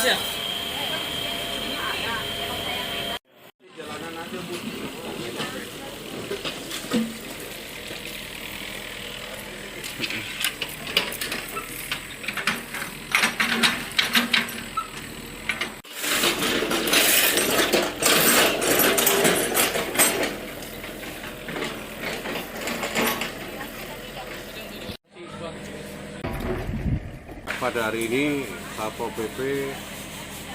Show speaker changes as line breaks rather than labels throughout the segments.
ya.
Pada hari ini Satpol PP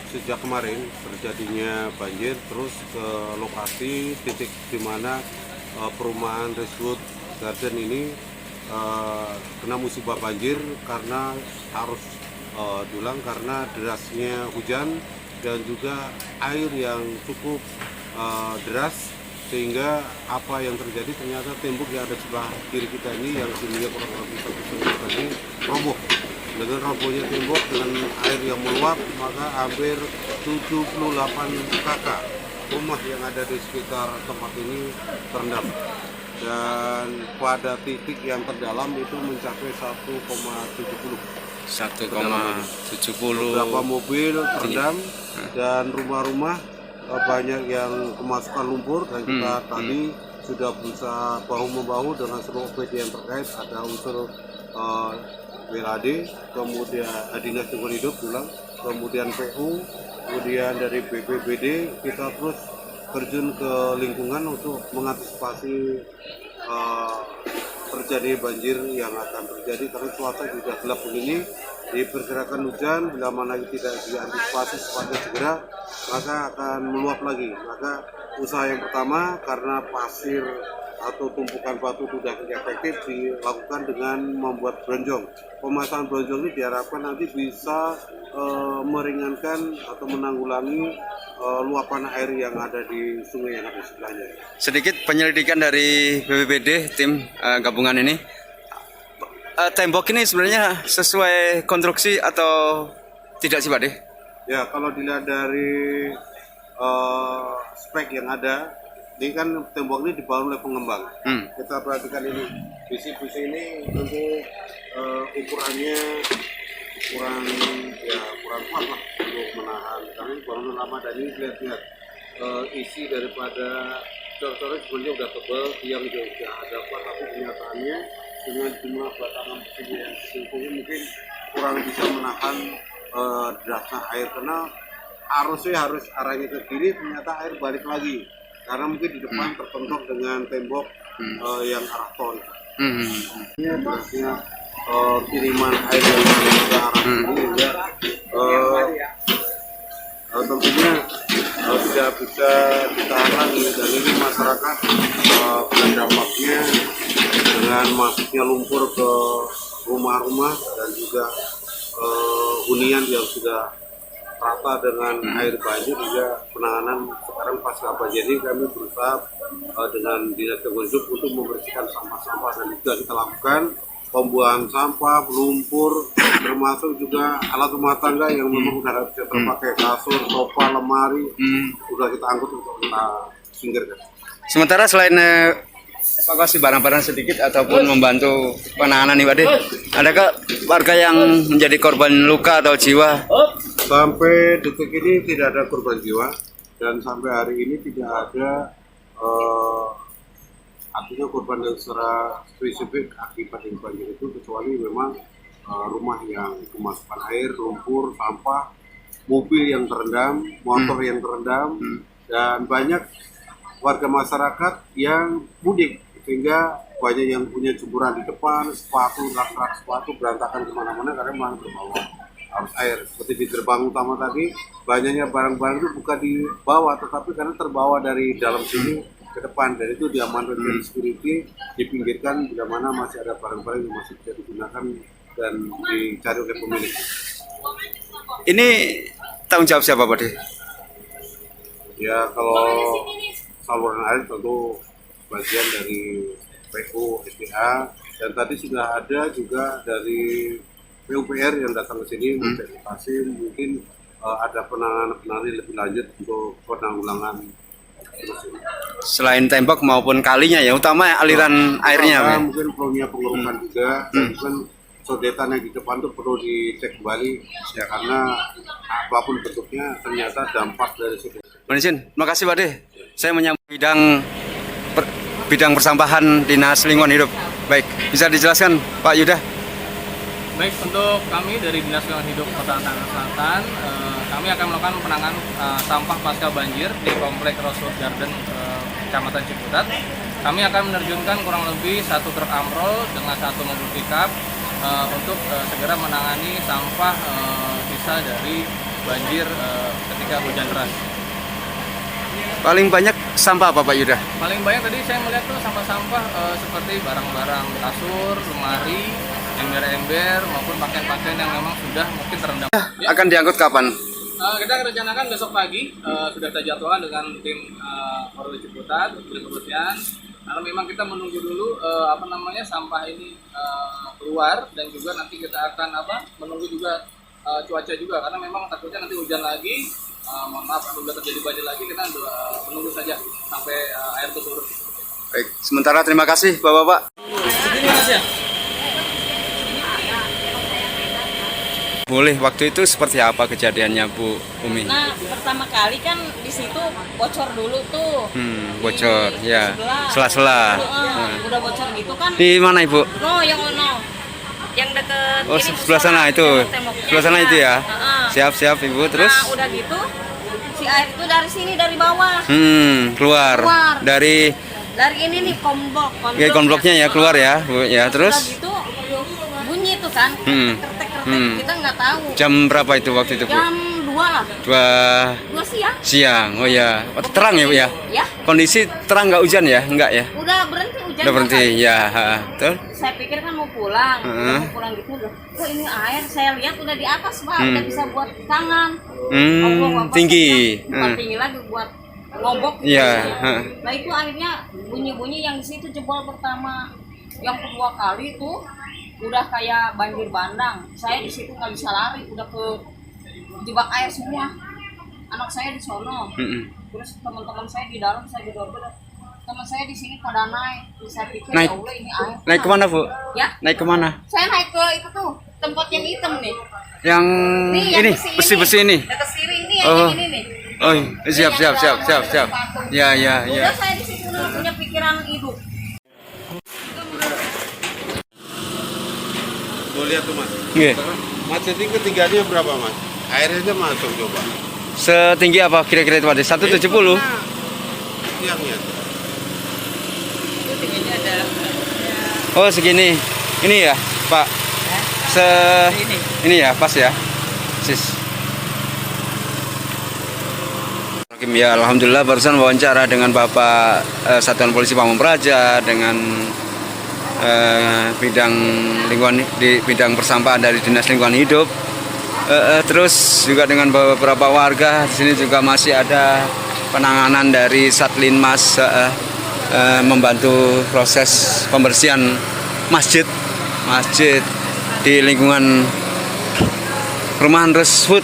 sejak kemarin terjadinya banjir terus ke lokasi titik di mana perumahan Reswood Garden ini kena musibah banjir karena harus diulang karena derasnya hujan dan juga air yang cukup deras, sehingga apa yang terjadi ternyata tembok yang ada sebelah kiri kita ini yang tingginya kurang lebih 1 meter tadi roboh. Dengan robohnya tembok dengan air yang meluap, maka hampir 78 kakak rumah yang ada di sekitar tempat ini terendam. Dan pada titik yang terdalam itu mencapai 1,70.
1,70.
Beberapa mobil terendam dan rumah-rumah banyak yang kemasukan lumpur, dan kita tadi sudah berusaha bahu-membahu dengan seluruh OPD yang terkait, ada unsur WLAD, kemudian Dinas Lingkungan Hidup pulang, kemudian PU, kemudian dari BPBD, kita terus terjun ke lingkungan untuk mengantisipasi terjadi banjir yang akan terjadi karena cuaca juga gelap begini. Diperkirakan hujan, bila mana tidak diantisipasi secepatnya segera, maka akan meluap lagi. Maka usaha yang pertama, karena pasir atau tumpukan batu sudah tidak efektif, dilakukan dengan membuat bronjong. Pemasangan bronjong ini diharapkan nanti bisa meringankan atau menanggulangi luapan air yang ada di sungai yang ada di sebelahnya.
Sedikit penyelidikan dari BPBD tim gabungan ini. Tembok ini sebenarnya sesuai konstruksi atau tidak sih Pak De?
Ya, kalau dilihat dari spek yang ada, ini kan tembok ini dibangun oleh pengembang. Kita perhatikan ini, bisi-bisi ini tentu ukurannya kurang kuat lah untuk menahan. Karena ini bangunan lama, dan ini lihat-lihat isi daripada cor-cornya sebenarnya udah tebal, yang juga ada kuat, tapi kenyataannya dengan jumlah batangan besi yang mungkin kurang bisa menahan derasnya air, karena arusnya harus arahnya ke kiri, ternyata air balik lagi karena mungkin di depan terpentok dengan tembok yang arah ton. Ini derasnya kiriman air yang ke arah sini juga tentunya tidak bisa ditahan lagi, dan ini masyarakat kena dampaknya dengan masuknya lumpur ke rumah-rumah dan juga hunian yang sudah rata dengan air banjir. Juga penanganan sekarang pasca banjir ini kami berusaha dengan Dinas Lingkungan Hidup untuk membersihkan sampah-sampah, dan juga kita lakukan pembuangan sampah, lumpur, termasuk juga alat rumah tangga yang memang sudah bisa terpakai, kasur, sofa, lemari, sudah kita angkut untuk kita singkirkan.
Sementara selain evakuasi barang-barang sedikit ataupun membantu penanganan nih Pak De, adakah warga yang menjadi korban luka atau jiwa?
Sampai detik ini tidak ada korban jiwa, dan sampai hari ini tidak ada artinya korban yang secara spesifik akibat yang banjir itu, kecuali memang rumah yang kemasukan air, lumpur, sampah, mobil yang terendam, motor yang terendam, dan banyak warga masyarakat yang mudik, sehingga banyak yang punya jemuran di depan, sepatu, rak-rak sepatu berantakan kemana-mana karena memang terbawa arus air. Seperti di gerbang utama tadi, banyaknya barang-barang itu bukan di bawah, tetapi karena terbawa dari dalam sini ke depan, dan itu diamankan dari security, dipinggirkan bila mana masih ada barang-barang yang masih bisa digunakan dan dicari oleh pemilik.
Ini tanggung jawab siapa Pak De?
Ya, kalau saluran air tentu bagian dari PU, SDA, dan tadi sudah ada juga dari PUPR yang datang ke sini memverifikasi mungkin ada penanganan lebih lanjut untuk penanggulangan.
Selain tembok maupun kalinya ya, utama aliran airnya
ya? Mungkin perlunya pengurukan juga, dan mungkin sodetan yang di depan itu perlu dicek kembali ya, karena apapun bentuknya ternyata dampak dari situ.
Mohon izin, terima kasih Pak De. Saya menyambut bidang persampahan Dinas Lingkungan Hidup. Baik, bisa dijelaskan Pak Yuda?
Baik, untuk kami dari Dinas Lingkungan Hidup Kota Tangerang Selatan, kami akan melakukan penanganan sampah pasca banjir di Komplek Rosewood Garden, Kecamatan Ciputat. Kami akan menerjunkan kurang lebih 1 truk amrol dengan 1 mobil pickup untuk segera menangani sampah sisa dari banjir ketika hujan deras.
Paling banyak sampah apa Pak Yuda?
Paling banyak tadi saya melihat tuh sampah-sampah seperti barang-barang kasur, lemari, ember-ember maupun pakaian-pakaian yang memang sudah mungkin terendam.
Akan diangkut kapan?
Kita rencanakan besok pagi sudah kita jadwalkan dengan tim Polres Ciputat, tim kebersihan. Karena memang kita menunggu dulu sampah ini keluar dan juga nanti kita akan menunggu juga cuaca juga karena memang takutnya nanti hujan lagi. Mohon maaf apabila terjadi banjir lagi kita menunggu saja sampai air itu turun.
Baik, sementara terima kasih Bapak-bapak.
Ini Mas ya.
Boleh, waktu itu seperti apa kejadiannya Bu Umi?
Nah, pertama kali kan di situ bocor dulu tuh.
Bocor,
Di
ya.
sebelah.
Sela-sela.
Udah bocor gitu kan.
Di mana Ibu?
No, yang ono. Yang deket
Oh,
ini,
sebelah sana itu.
tembok-temboknya.
Sebelah sana itu ya.
Heeh.
Siap-siap Ibu, terus?
Nah, udah gitu si air itu dari sini dari bawah.
Keluar.
Keluar.
Dari
Dari ini nih komblok.
konbloknya ya keluar ya, Bu. Ya,
Udah
terus
gitu bunyi tuh kan. Kertek-kertek. Kita nggak tahu.
jam berapa itu waktu itu, Bu?
Jam 2 lah.
2
siang.
siang. Oh ya. Oh, terang ya, Bu ya?
Ya,
Kondisi terang nggak hujan ya? Enggak ya?
udah berhenti hujan.
Udah berhenti.
kan?
Ya, betul.
Saya pikir kan mau pulang, udah mau pulang gitu udah. Kok ini air saya lihat udah di atas Pak, udah bisa buat tangan. Apa,
Tinggi.
Bukan tinggi lagi buat ngobok. gitu.
Iya,
Nah itu akhirnya bunyi-bunyi yang di situ jebol pertama, yang kedua kali itu udah kayak banjir bandang. Saya di situ nggak bisa lari, udah ke jebak air semua. Anak saya di sono, terus teman-teman saya di dalam, saya di luar. Teman saya di sini pada naik, saya pikir
Naik.
ya Allah ini air.
Naik kemana, Bu?
Ya,
Naik kemana?
saya naik ke itu tuh tempat yang hitam nih.
Yang
Nih, yang
ini, besi-besi ini.
Dekat kiri ini yang
Oh.
ini nih.
Oh, siap,
Ini yang
siap,
ada
siap,
rumah
siap.
patung.
Ya, ya, ya.
Udah saya di situ udah punya pikiran hidup.
Mau lihat tuh Mas.
Nggih.
Mas ini ketinggiannya berapa Mas? Airnya masuk coba.
Setinggi apa kira-kira itu, Pak? 170.
Tiangnya.
Oh, segini. Ini ya, Pak. Ini ya, pas ya. Sis. Ya, alhamdulillah barusan wawancara dengan Bapak Satuan Polisi Pamung Praja dengan bidang lingkungan di bidang persampahan dari Dinas Lingkungan Hidup. Terus juga dengan beberapa warga di sini juga masih ada penanganan dari Satlinmas membantu proses pembersihan masjid di lingkungan perumahan Rosewood.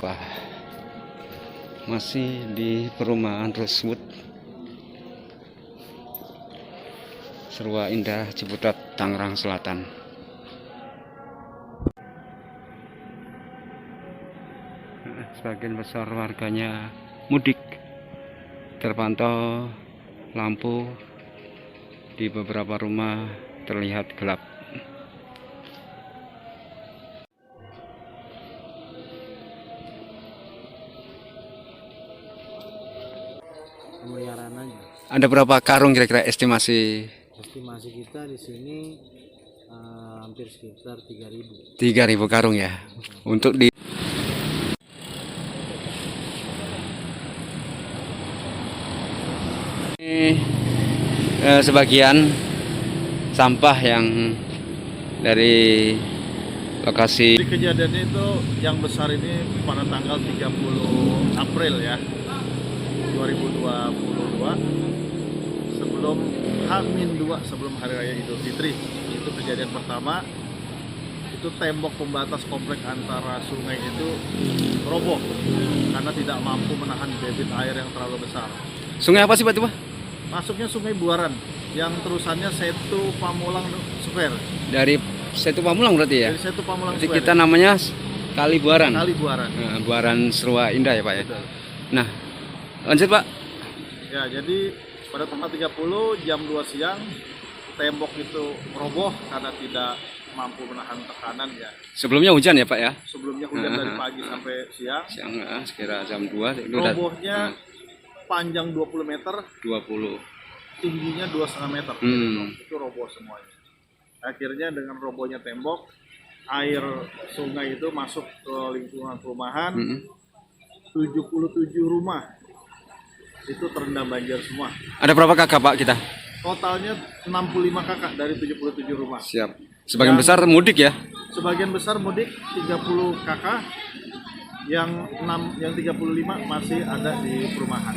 Wah, masih di perumahan Rosewood, Serua Indah, Ciputat, Tangerang Selatan. Sebagian besar warganya mudik. Terpantau lampu di beberapa rumah terlihat gelap.
Pemeliharaan aja.
Ada berapa karung kira-kira estimasi?
Estimasi kita di sini hampir sekitar 3.000.
3.000 karung ya. Untuk di ini sebagian sampah yang dari lokasi.
Jadi kejadiannya itu yang besar ini pada tanggal 30 April ya 2022 sebelum H-2 sebelum Hari Raya Idul Fitri. Itu kejadian pertama. Itu tembok pembatas komplek antara sungai itu roboh karena tidak mampu menahan debit air yang terlalu besar.
Sungai apa sih Pak itu Pak?
Masuknya Sungai Buaran yang terusannya Setu Pamulang Square.
Dari Setu Pamulang berarti ya?
Dari Setu Pamulang
Jadi
Square.
kita namanya Kali Buaran.
Kali Buaran.
Nah, Buaran Serua Indah ya Pak ya.
Betul.
Nah, lanjut Pak.
Ya, jadi pada tanggal 30 jam 2 siang tembok itu roboh karena tidak mampu menahan tekanan ya.
Sebelumnya hujan ya Pak ya?
Sebelumnya hujan dari pagi sampai siang.
Siang sekira jam 2 itu udah
Robohnya panjang 20 meter,
20.
tingginya 2,5 meter. Itu roboh semuanya. Akhirnya dengan robohnya tembok, air sungai itu masuk ke lingkungan perumahan. 77 rumah itu terendam banjir semua.
Ada berapa kakak Pak kita?
Totalnya 65 kakak dari 77 rumah.
Siap. Sebagian besar mudik ya?
Sebagian besar mudik 30 kakak, yang 35 masih ada di perumahan.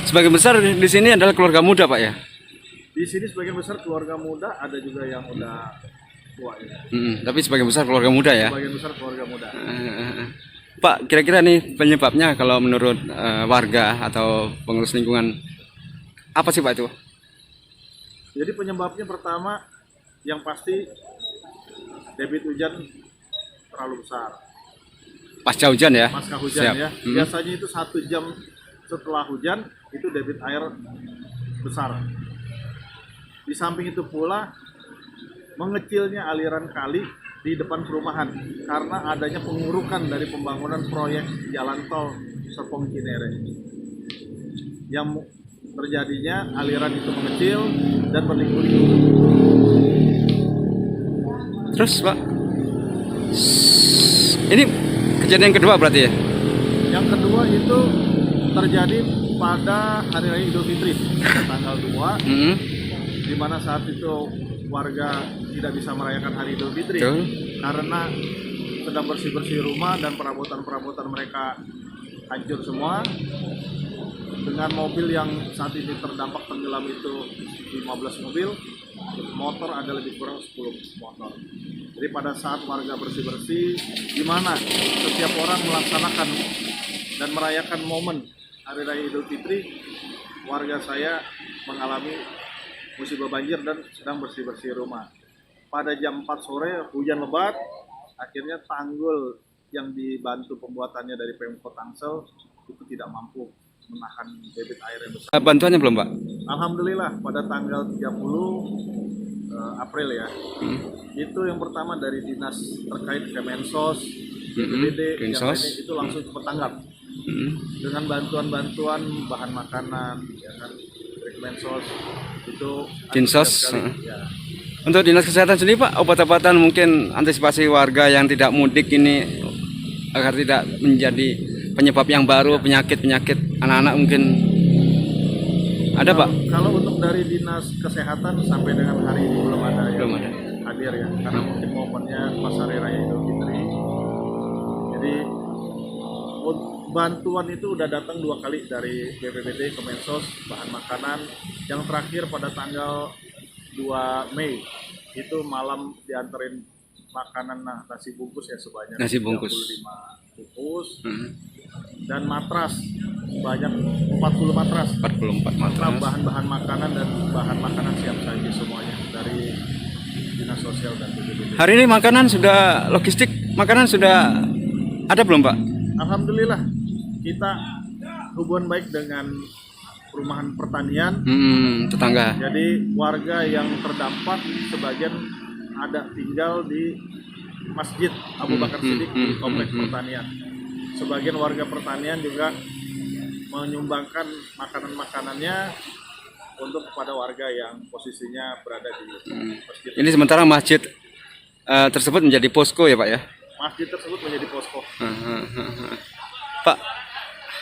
Sebagian besar di sini adalah keluarga muda Pak ya?
Di sini sebagian besar keluarga muda, ada juga yang udah tua ya.
Tapi sebagian besar keluarga muda ya?
Sebagian besar keluarga muda.
Pak, kira-kira nih penyebabnya kalau menurut warga atau pengurus lingkungan apa sih Pak itu?
Jadi penyebabnya pertama yang pasti debit hujan terlalu besar.
Pasca hujan ya?
Pasca hujan
Siap.
ya. Biasanya itu 1 jam setelah hujan itu debit air besar. Di samping itu pula mengecilnya aliran kali di depan perumahan karena adanya pengurukan dari pembangunan proyek jalan tol Serpong Cinere. Yang terjadinya aliran itu mengecil dan berliku-liku.
Terus Pak, ini kejadian kedua berarti ya?
Yang kedua itu terjadi pada Hari Raya Idul Fitri tanggal 2, di mana saat itu warga tidak bisa merayakan Hari Idul Fitri.
Betul.
Karena sedang bersih-bersih rumah dan perabotan-perabotan mereka hancur semua. Dengan mobil yang saat ini terdampak tenggelam itu 15 mobil, motor ada lebih kurang 10 motor. Jadi pada saat warga bersih-bersih, di mana setiap orang melaksanakan dan merayakan momen Hari Raya Idul Fitri, warga saya mengalami musibah banjir dan sedang bersih-bersih rumah. Pada jam 4 sore hujan lebat, akhirnya tanggul yang dibantu pembuatannya dari Pemkot Tangsel itu tidak mampu menahan debit air yang besar.
Bantuannya belum Pak?
Alhamdulillah pada tanggal 30 April ya, itu yang pertama dari dinas terkait Kemensos, BPBD, yang lainnya itu langsung cepat tanggap dengan bantuan-bantuan bahan makanan, ya kan, dari Kemensos itu
Dinsos.
ya.
Untuk dinas kesehatan sendiri Pak, obat-obatan mungkin antisipasi warga yang tidak mudik ini agar tidak menjadi penyebab yang baru, penyakit-penyakit anak-anak mungkin ada Pak?
Kalau untuk dari dinas kesehatan sampai dengan hari ini belum ada yang hadir ya, karena mungkin momennya pas Hari Raya Idul Fitri. Jadi bantuan itu udah datang 2 kali dari BPBD, Kemensos, bahan makanan. Yang terakhir pada tanggal 2 Mei itu malam dianterin makanan nasi bungkus ya sebanyak
Nasi bungkus.
35 bungkus dan matras banyak 40 matras.
44 matras.
Bahan-bahan makanan dan bahan makanan siap saji semuanya dari Dinas Sosial dan BPBD.
Hari ini makanan sudah, logistik makanan sudah ada belum Pak?
Alhamdulillah kita hubungan baik dengan perumahan pertanian.
Tetangga.
Jadi warga yang terdampak sebagian ada tinggal di Masjid Abu Bakar Siddiq di kompleks pertanian. Sebagian warga pertanian juga menyumbangkan makanan-makanannya untuk kepada warga yang posisinya berada di masjid.
Ini sementara masjid tersebut menjadi posko ya Pak ya?
Masjid tersebut menjadi posko.
Pak,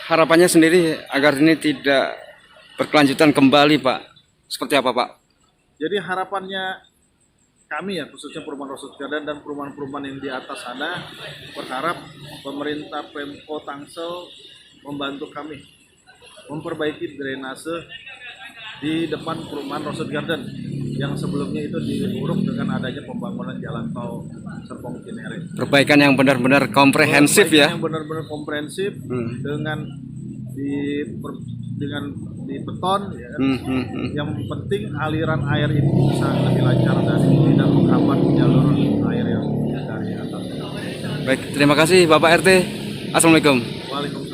harapannya sendiri agar ini tidak berkelanjutan kembali Pak, seperti apa Pak?
Jadi harapannya kami ya, khususnya perumahan Rosut Garden dan perumahan-perumahan yang di atas sana, berharap pemerintah Pemko Tangsel membantu kami memperbaiki drainase di depan perumahan Rosut Garden yang sebelumnya itu diuruk dengan adanya pembangunan jalan tol Serpong Cinere.
Perbaikan yang benar-benar komprehensif
Perbaikan
ya.
yang benar-benar komprehensif dengan di beton ya kan. Yang penting aliran air itu bisa lebih lancar dan tidak menghambat jalur air yang dari atas.
Baik, terima kasih Bapak RT. Assalamualaikum.
Waalaikumsalam.